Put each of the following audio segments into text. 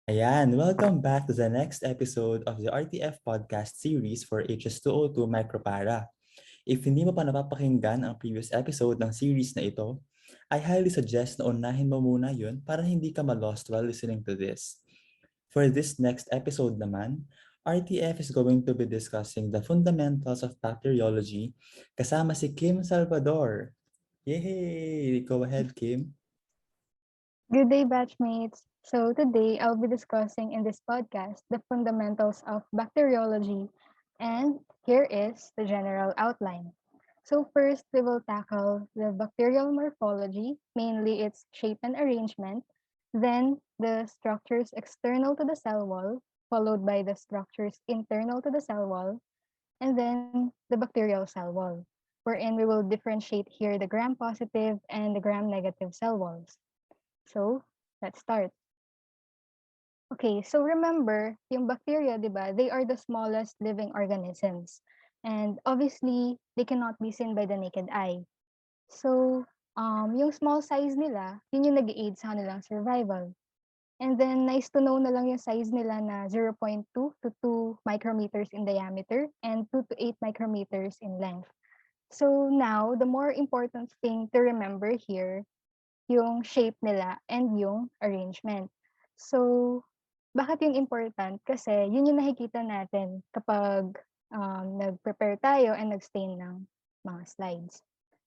Ayan, welcome back to the next episode of the RTF podcast series for HS202 Micropara. If hindi mo pa napapakinggan ang previous episode ng series na ito, I highly suggest na unahin mo muna yun para hindi ka ma-lost while listening to this. For this next episode naman, RTF is going to be discussing the fundamentals of bacteriology kasama si Kim Salvador. Yay! Go ahead, Kim. Good day, batchmates. So today I'll be discussing in this podcast the fundamentals of bacteriology, and here is the general outline. So first, we will tackle the bacterial morphology, mainly its shape and arrangement, then the structures external to the cell wall, followed by the structures internal to the cell wall, and then the bacterial cell wall, wherein we will differentiate here the gram-positive and the gram-negative cell walls. So, let's start. Okay, so remember, yung bacteria, di ba, they are the smallest living organisms. And obviously, they cannot be seen by the naked eye. So, yung small size nila, yun yung nag-aid sa kanilang survival. And then, nice to know na lang yung size nila na 0.2 to 2 micrometers in diameter and 2 to 8 micrometers in length. So now, the more important thing to remember here yung shape nila and yung arrangement. So, bakit yung important? Kasi yun yung nakikita natin kapag nag-prepare tayo and nag-stain ng mga slides.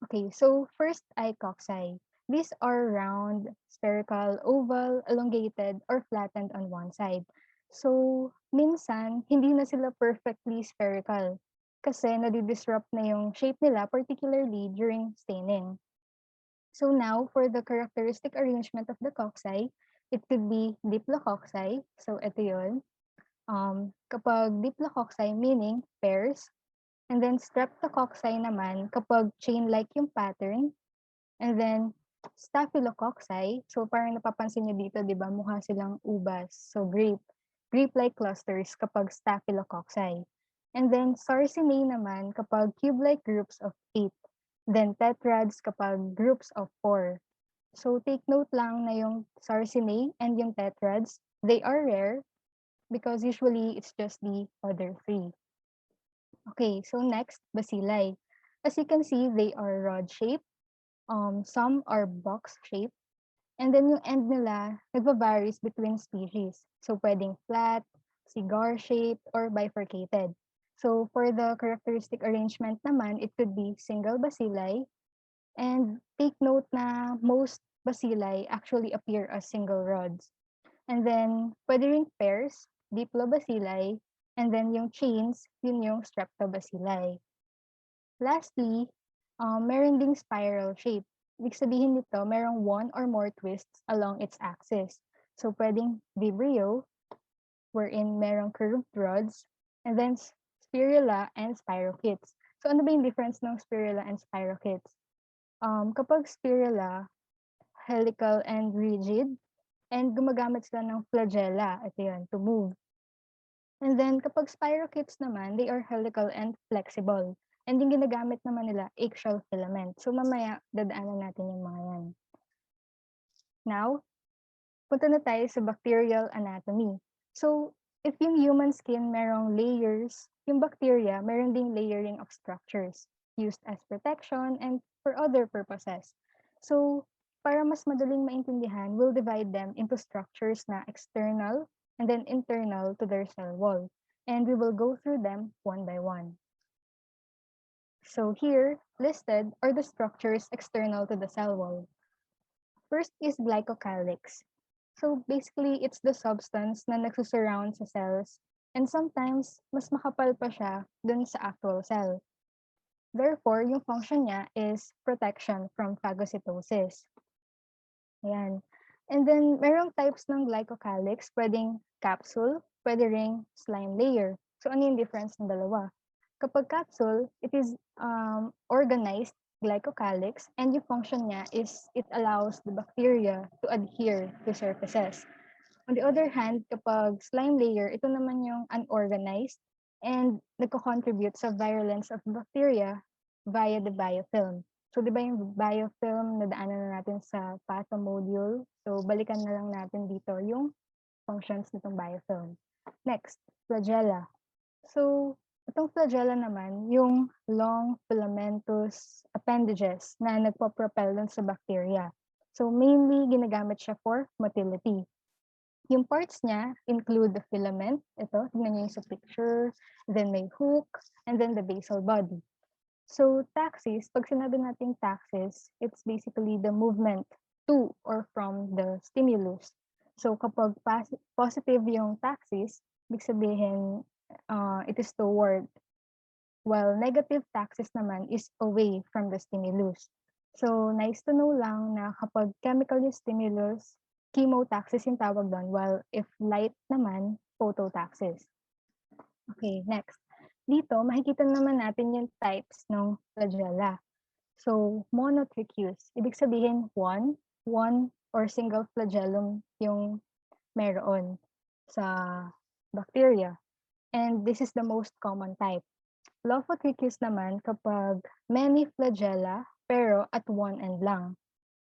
Okay, so first ay cocci. These are round, spherical, oval, elongated, or flattened on one side. So, minsan, hindi na sila perfectly spherical kasi nadidisrupt na yung shape nila, particularly during staining. So now, for the characteristic arrangement of the cocci, it could be diplococci. So ito yun. Kapag diplococci, meaning pairs. And then streptococci naman, kapag chain-like yung pattern. And then staphylococci, so parang napapansin nyo dito, di ba, mukha silang ubas. So grape. Grape-like clusters kapag staphylococci. And then sarcinae naman kapag cube-like groups of 8. Then tetrads kapag groups of 4. So take note lang na yung sarcinae and yung tetrads, they are rare because usually it's just the other three. Okay, so next, bacilli. As you can see, they are rod-shaped. Some are box-shaped. And then yung end nila, nagva-varies between species. So pwedeng flat, cigar-shaped, or bifurcated. So for the characteristic arrangement naman, it could be single bacilli. And take note na most bacilli actually appear as single rods. And then, pwede rin pairs, diplobacilli, and then yung chains, yun yung streptobacilli. Lastly, meron ding spiral shape. Ibig sabihin nito, merong one or more twists along its axis. So, pwedeng vibrio, wherein merong curved rods, and then spirula and spirochetes. So, ano ba yung difference ng spirula and spirochetes? Kapag spirula, helical and rigid, and gumagamit sila ng flagella, ito yun, to move. And then, kapag spirochetes naman, they are helical and flexible. And yung ginagamit naman nila, eggshell filament. So, mamaya, dadaanan natin yung mga yan. Now, punta na tayo sa bacterial anatomy. So, if yung human skin merong layers, yung bacteria, meron ding layering of structures used as protection and for other purposes. So, para mas madaling maintindihan, we'll divide them into structures na external and then internal to their cell wall. And we will go through them one by one. So here, listed are the structures external to the cell wall. First is glycocalyx. So basically, it's the substance na nagsusurround sa cells, and sometimes mas makapal pa siya dun sa actual cell. Therefore, yung function niya is protection from phagocytosis. Ayan. And then, merong types ng glycocalyx, pwedeng capsule, pwede ring slime layer. So, ano yung difference ng dalawa? Kapag capsule, it is organized glycocalyx, and yung function niya is it allows the bacteria to adhere to surfaces. On the other hand, kapag slime layer, ito naman yung unorganized and nagko-contribute sa virulence of bacteria via the biofilm. So, di ba yung biofilm, nadaanan na natin sa patho module. So, balikan na lang natin dito yung functions nitong biofilm. Next, flagella. So, itong flagella naman, yung long filamentous appendages na nagpo-propel dun sa bacteria. So, mainly ginagamit siya for motility. Yung parts niya include the filament, ito, tingnan niyo yung sa picture, then may hook, and then the basal body. So, taxis, pag sinabi nating taxis, it's basically the movement to or from the stimulus. So, kapag positive yung taxis, ibig sabihin, it is toward, while negative taxis naman is away from the stimulus. So, nice to know lang na kapag chemical yung stimulus, chemotaxis yung tawag doon, while if light naman, phototaxis. Okay, next. Dito, makikita naman natin yung types ng flagella. So, monotrichous. Ibig sabihin, one or single flagellum yung meron sa bacteria. And this is the most common type. Lophotrichous naman kapag many flagella pero at one end lang.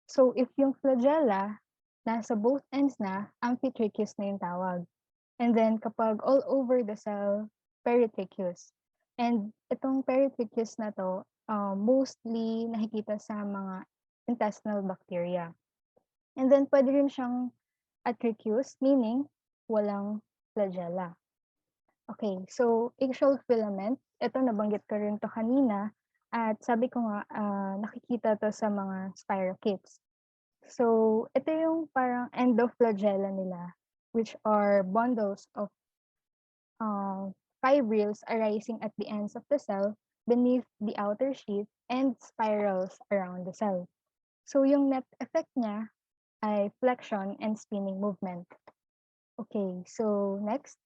So, if yung flagella nasa both ends na, amphitrichous na yung tawag. And then kapag all over the cell, peritrichous. And itong peritrichous na to, mostly nakikita sa mga intestinal bacteria. And then pwede rin siyang atrichous, meaning walang flagella. Okay, so axial filament, ito nabanggit ko rin to kanina, at sabi ko nga, nakikita to sa mga spirochetes. So, ito yung parang endoflagella nila, which are bundles of fibrils arising at the ends of the cell beneath the outer sheath and spirals around the cell. So yung net effect niya ay flexion and spinning movement. Okay, so next,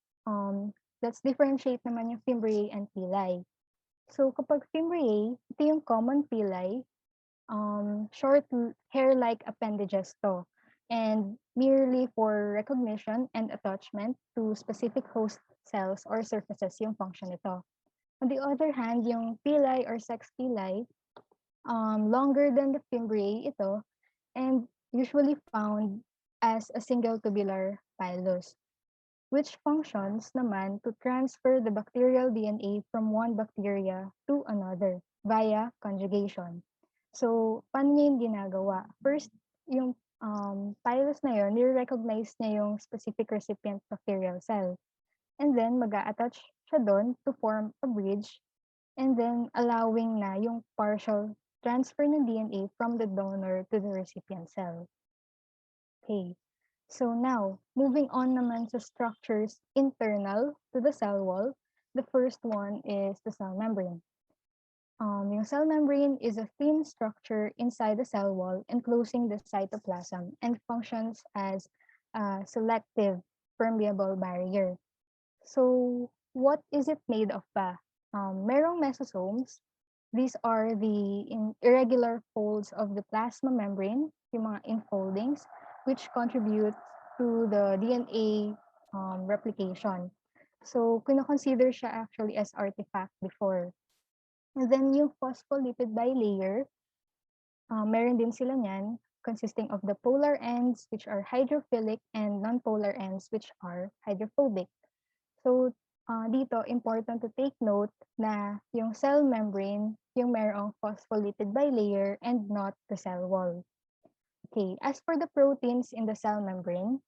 let's differentiate naman yung fimbriae and pili. So kapag fimbriae, ito yung common pili, short hair-like appendages to, and merely for recognition and attachment to specific host cells or surfaces yung function nito. On the other hand, yung pili or sex pili, longer than the fimbriae ito, and usually found as a single tubular pilus, which functions naman to transfer the bacterial DNA from one bacteria to another via conjugation. So, paano niya yung ginagawa? First, yung pilus na yun, nire-recognize niya yung specific recipient bacterial cell. And then, mag-a-attach siya doon to form a bridge, and then allowing na yung partial transfer ng DNA from the donor to the recipient cell. Okay. So now, moving on naman sa structures internal to the cell wall, the first one is the cell membrane. Yung cell membrane is a thin structure inside the cell wall enclosing the cytoplasm and functions as a selective permeable barrier. So, what is it made of ba? Merong mesosomes. These are the irregular folds of the plasma membrane, yung mga infoldings, which contribute to the DNA replication. So, kino-consider siya actually as artifact before. And then yung phospholipid bilayer, meron din sila niyan, consisting of the polar ends, which are hydrophilic, and non-polar ends, which are hydrophobic. So, dito, important to take note na yung cell membrane, yung merong phospholipid bilayer and not the cell wall. Okay, as for the proteins in the cell membrane,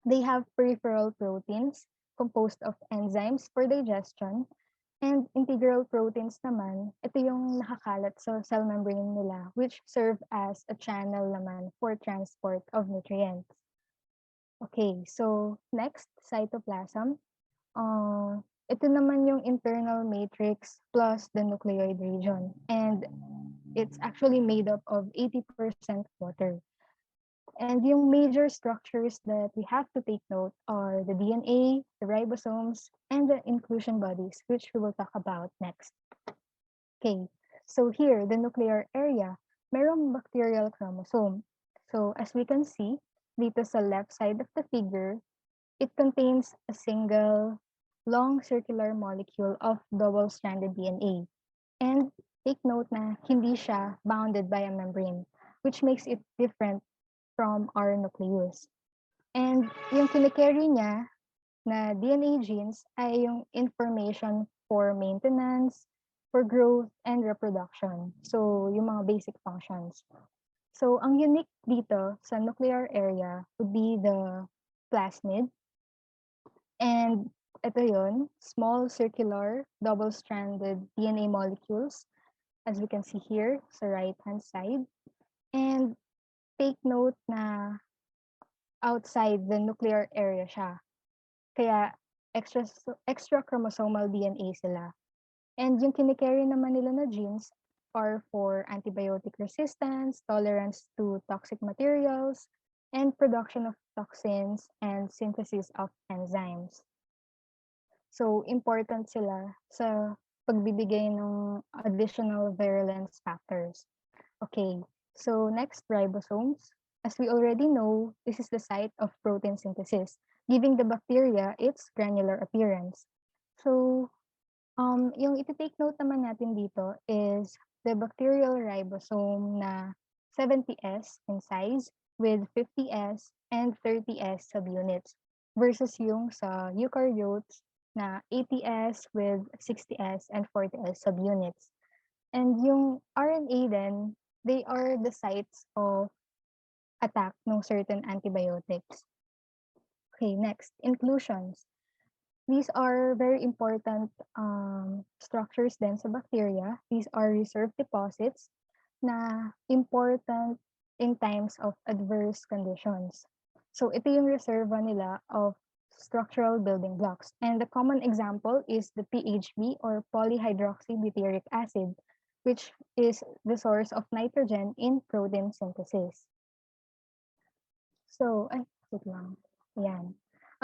they have peripheral proteins composed of enzymes for digestion, and integral proteins naman, ito yung nakakalat sa cell membrane nila, which serve as a channel naman for transport of nutrients. Okay, so next, cytoplasm. Ito naman yung internal matrix plus the nucleoid region. And it's actually made up of 80% water. And yung major structures that we have to take note are the DNA, the ribosomes, and the inclusion bodies, which we will talk about next. Okay, so here, the nuclear area, merong bacterial chromosome. So as we can see, dito sa left side of the figure, it contains a single long circular molecule of double-stranded DNA. And take note na hindi siya bounded by a membrane, which makes it different from our nucleus. And yung kinikerry niya na DNA genes ay yung information for maintenance, for growth, and reproduction. So, yung mga basic functions. So, ang unique dito sa nuclear area would be the plasmid. And ito yun, small circular double-stranded DNA molecules, as we can see here sa right-hand side. And take note na outside the nuclear area siya. Kaya extra chromosomal DNA sila. And yung kinikerry naman nila na genes are for antibiotic resistance, tolerance to toxic materials, and production of toxins and synthesis of enzymes. So, important sila sa pagbibigay ng additional virulence factors. Okay, so next, ribosomes. As we already know, this is the site of protein synthesis, giving the bacteria its granular appearance. So, yung iti-take note naman natin dito is the bacterial ribosome na 70S in size with 50S and 30S subunits versus yung sa eukaryotes na 80S with 60S and 40S subunits. And yung RNA then, they are the sites of attack ng certain antibiotics. Okay, next, inclusions. These are very important structures then sa bacteria. These are reserve deposits na important in times of adverse conditions. So ito yung reserva nila of structural building blocks. And the common example is the PHB or polyhydroxybutyric acid, which is the source of nitrogen in protein synthesis. So, wait lang. Yan.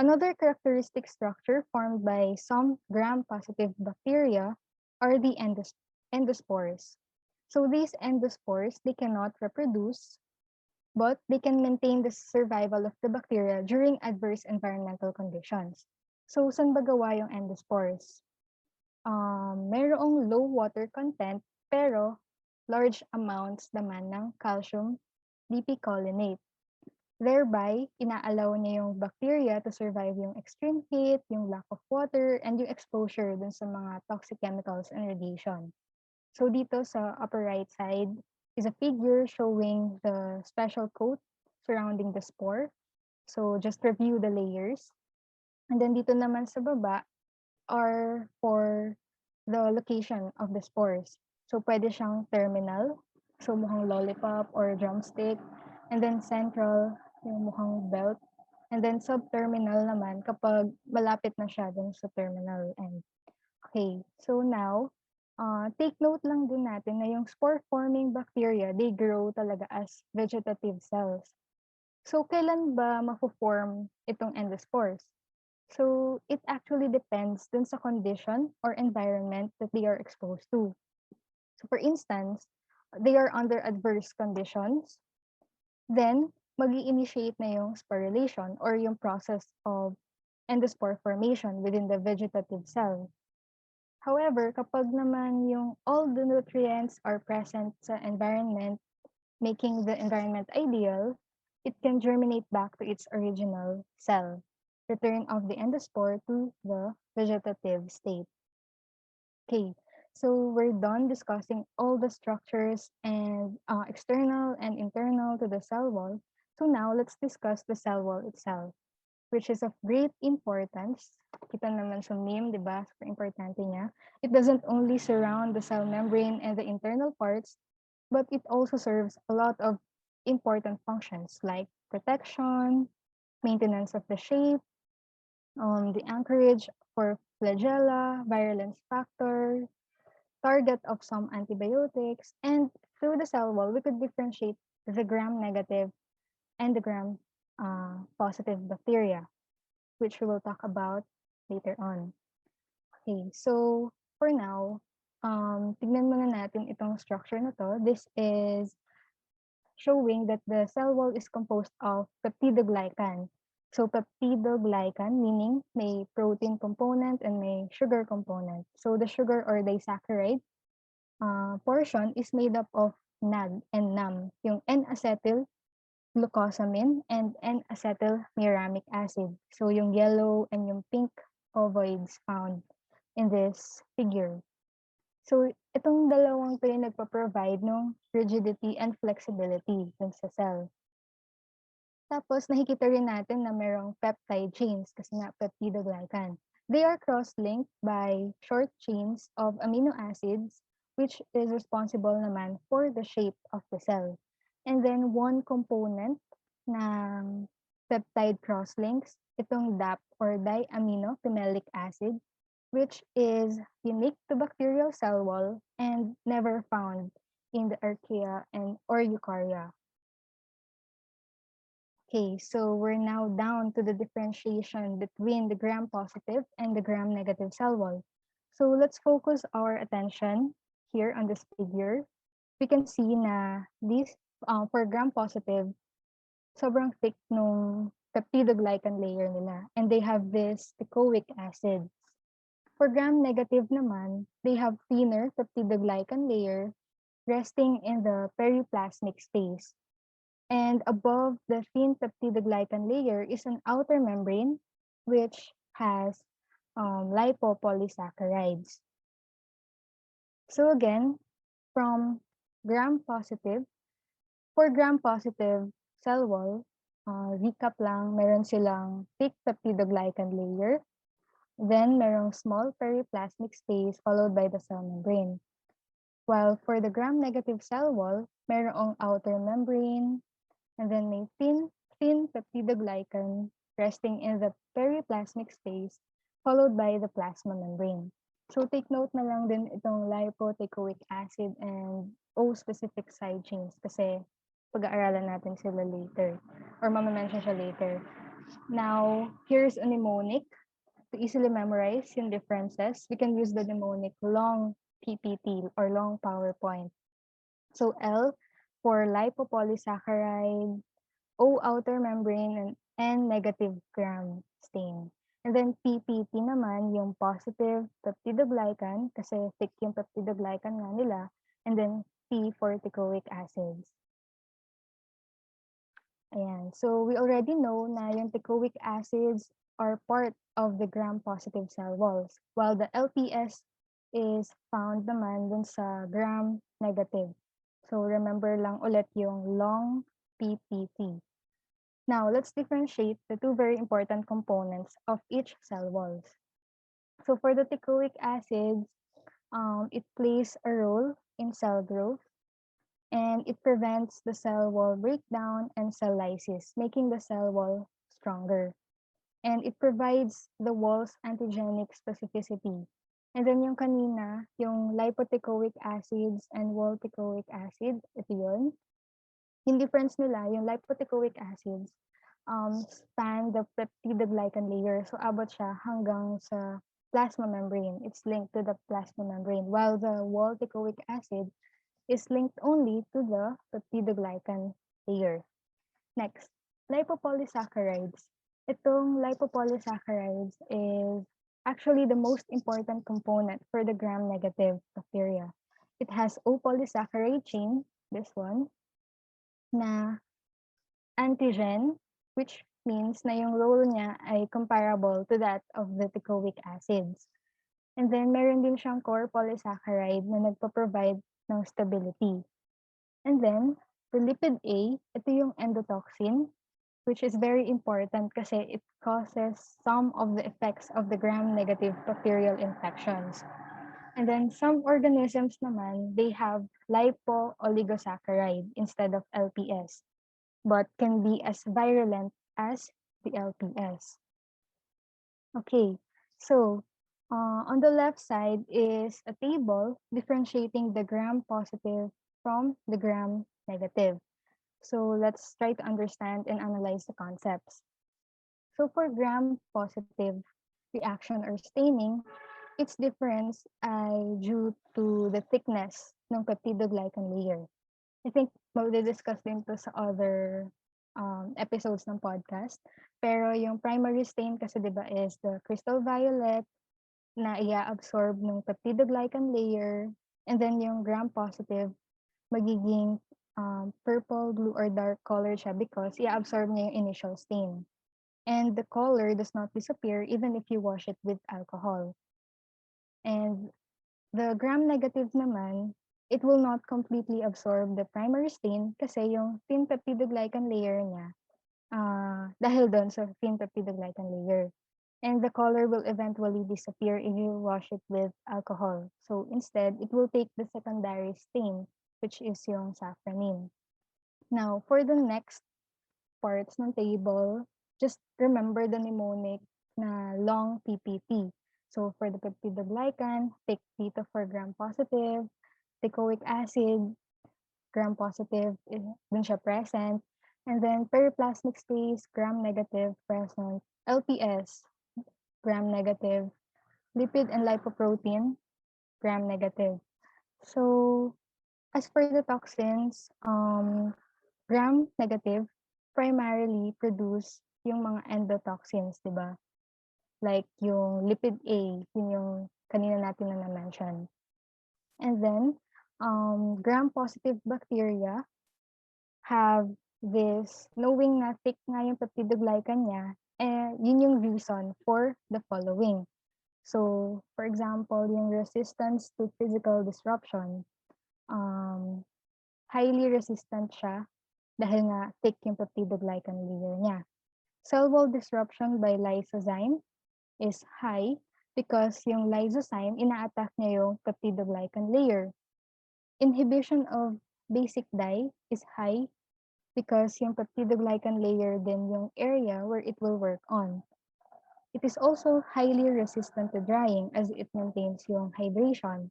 Another characteristic structure formed by some gram-positive bacteria are the endospores. So these endospores, they cannot reproduce, but they can maintain the survival of the bacteria during adverse environmental conditions. So saan ba gawa yung endospores? Mayroong low water content, pero large amounts naman ng calcium dipicolinate. Thereby, inaalaw niya yung bacteria to survive yung extreme heat, yung lack of water, and yung exposure dun sa mga toxic chemicals and radiation. So dito sa upper right side is a figure showing the special coat surrounding the spore. So just review the layers. And then dito naman sa baba are for the location of the spores. So pwede siyang terminal, so mukhang lollipop or drumstick, and then central, yung mukhang belt, and then subterminal naman kapag malapit na siya dun sa terminal end. Okay, so now, take note lang din natin na yung spore-forming bacteria, they grow talaga as vegetative cells. So kailan ba mafo-form itong endospores? So it actually depends dun sa condition or environment that they are exposed to. So for instance, they are under adverse conditions, then mag-i-initiate na yung sporulation or yung process of endospore formation within the vegetative cell. However, kapag naman yung all the nutrients are present sa environment, making the environment ideal, it can germinate back to its original cell, return of the endospore to the vegetative state. Okay, so we're done discussing all the structures and external and internal to the cell wall. So now let's discuss the cell wall itself, which is of great importance. Kita naman sa meme, di ba? Super importante niya. It doesn't only surround the cell membrane and the internal parts, but it also serves a lot of important functions like protection, maintenance of the shape, the anchorage for flagella, virulence factor, target of some antibiotics, and through the cell wall, we could differentiate the gram-negative and the gram-positive bacteria, which we will talk about later on. Okay, so for now, tignan muna natin itong structure na to. This is showing that the cell wall is composed of peptidoglycan. So peptidoglycan meaning may protein component and may sugar component. So the sugar or disaccharide portion is made up of NAD and NAM, yung N-acetyl glucosamine, and N-acetylmuramic acid. So yung yellow and yung pink ovoids found in this figure. So itong dalawang to yung nagpa-provide ng rigidity and flexibility dun sa cell. Tapos nakikita rin natin na merong peptide chains kasi nga peptidoglycan. They are cross-linked by short chains of amino acids which is responsible naman for the shape of the cell. And then one component ng peptide crosslinks, itong DAP or diamino phenolic acid, which is unique to bacterial cell wall and never found in the archaea and or eukarya. Okay, so we're now down to the differentiation between the gram-positive and the gram-negative cell wall. So let's focus our attention here on this figure. We can see na these, for gram-positive, sobrang thick nung peptidoglycan layer nila, and they have this teichoic acid. For gram-negative naman, they have thinner peptidoglycan layer resting in the periplasmic space. And above the thin peptidoglycan layer is an outer membrane which has lipopolysaccharides. So again, from gram-positive, for gram-positive cell wall, recap lang, meron silang thick peptidoglycan layer, then merong small periplasmic space followed by the cell membrane. While for the gram-negative cell wall, merong outer membrane, and then may thin peptidoglycan resting in the periplasmic space followed by the plasma membrane. So take note na lang din itong lipoteichoic acid and O-specific side chains kasi pag-aaralan natin sila later or mama-mention siya later. Now, here's a mnemonic to easily memorize yung differences. We can use the mnemonic long PPT or long PowerPoint. So L for lipopolysaccharide, O outer membrane, and N negative gram stain. And then PPT naman, yung positive peptidoglycan, kasi thick yung peptidoglycan nga nila, and then P for teichoic acids. Ayan. So we already know na yung teichoic acids are part of the gram-positive cell walls, while the LPS is found naman dun sa gram-negative. So remember lang ulit yung long PPT. Now, let's differentiate the two very important components of each cell walls. So for the teichoic acids, it plays a role in cell growth and it prevents the cell wall breakdown and cell lysis, making the cell wall stronger. And it provides the wall's antigenic specificity. And then yung kanina, yung lipoteichoic acids and wall teichoic acid, ito yun. Yung difference nila, yung lipoteichoic acids, span the peptidoglycan layer. So, abot siya hanggang sa plasma membrane. It's linked to the plasma membrane. While the wall teichoic acid is linked only to the peptidoglycan layer. Next, lipopolysaccharides. Itong lipopolysaccharides is actually the most important component for the gram-negative bacteria. It has O-polysaccharide chain, this one, na antigen, which means na yung role niya ay comparable to that of the teichoic acids. And then meron din siyang core polysaccharide na nagpo-provide ng stability. And then, the lipid A, ito yung endotoxin, which is very important kasi it causes some of the effects of the gram-negative bacterial infections. And then some organisms naman, they have lipo-oligosaccharide instead of LPS, but can be as virulent as the LPS. Okay, so on the left side is a table differentiating the gram-positive from the gram-negative. So let's try to understand and analyze the concepts. So for gram-positive reaction or staining, its difference ay due to the thickness ng peptidoglycan layer. I think mag-discuss din to sa other episodes ng podcast. Pero yung primary stain kasi 'di ba is the crystal violet na i-absorb ng peptidoglycan layer, and then yung gram-positive magiging purple, blue, or dark color siya because i-absorb niya yung initial stain. And the color does not disappear even if you wash it with alcohol. And the gram-negative naman, it will not completely absorb the primary stain kasi yung thin peptidoglycan layer niya, dahil doon sa thin peptidoglycan layer. And the color will eventually disappear if you wash it with alcohol. So instead, it will take the secondary stain, which is yung safranin. Now, for the next parts ng table, just remember the mnemonic na long PPT. So for the peptidoglycan, take theta for gram-positive, teichoic acid, gram-positive, dun siya present, and then periplasmic space, gram-negative, present, LPS, gram-negative, lipid and lipoprotein, gram-negative. So as for the toxins, gram-negative primarily produce yung mga endotoxins, di ba? Like yung lipid A, yun yung kanina natin na-mention. And then, gram-positive bacteria have this, knowing na thick nga yung peptidoglycan niya, yun yung reason for the following. So, for example, yung resistance to physical disruption, highly resistant siya dahil nga thick yung peptidoglycan layer niya. Cell wall disruption by lysozyme is high because yung lysozyme, ina-attack niya yung peptidoglycan layer. Inhibition of basic dye is high because yung peptidoglycan layer din yung area where it will work on. It is also highly resistant to drying as it maintains yung hydration.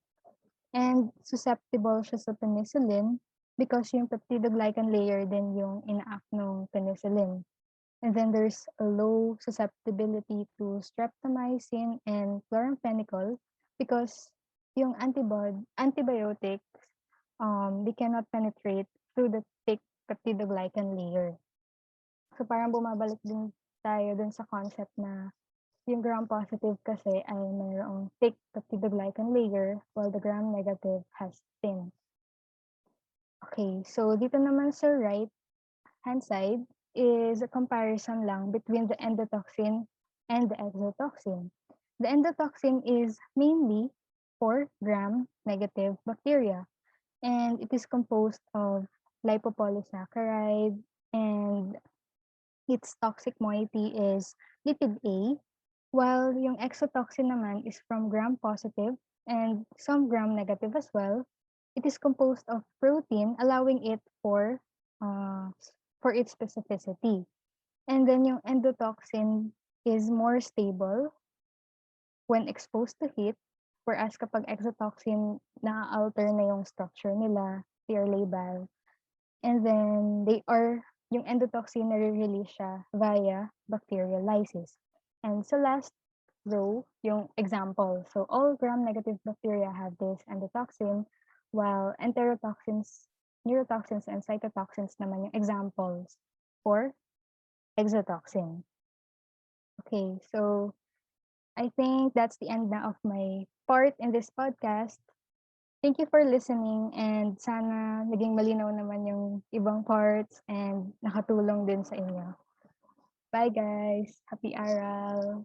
And susceptible siya sa penicillin because yung peptidoglycan layer din yung ina-act ng penicillin. And then there's a low susceptibility to streptomycin and chloramphenicol because yung antibiotics, they cannot penetrate through the thick peptidoglycan layer. So parang bumabalik din tayo dun sa concept na yung gram-positive kasi ay mayroong thick peptidoglycan layer while the gram-negative has thin. Okay, so dito naman sa right hand side is a comparison lang between the endotoxin and the exotoxin. The endotoxin is mainly for gram-negative bacteria, and it is composed of lipopolysaccharide, and its toxic moiety is lipid A, while yung exotoxin naman is from gram-positive and some gram-negative as well. It is composed of protein, allowing it for its specificity. And then yung endotoxin is more stable when exposed to heat, whereas kapag exotoxin, na-alter na yung structure nila, they are labile. And then yung endotoxin nare-release siya via bacteriolysis. And sa last row, yung example. So all gram-negative bacteria have this endotoxin, while enterotoxins, neurotoxins, and cytotoxins naman yung examples for exotoxin. Okay, so I think that's the end na of my part in this podcast. Thank you for listening, and sana naging malinaw naman yung ibang parts and nakatulong din sa inyo. Bye guys! Happy Aral!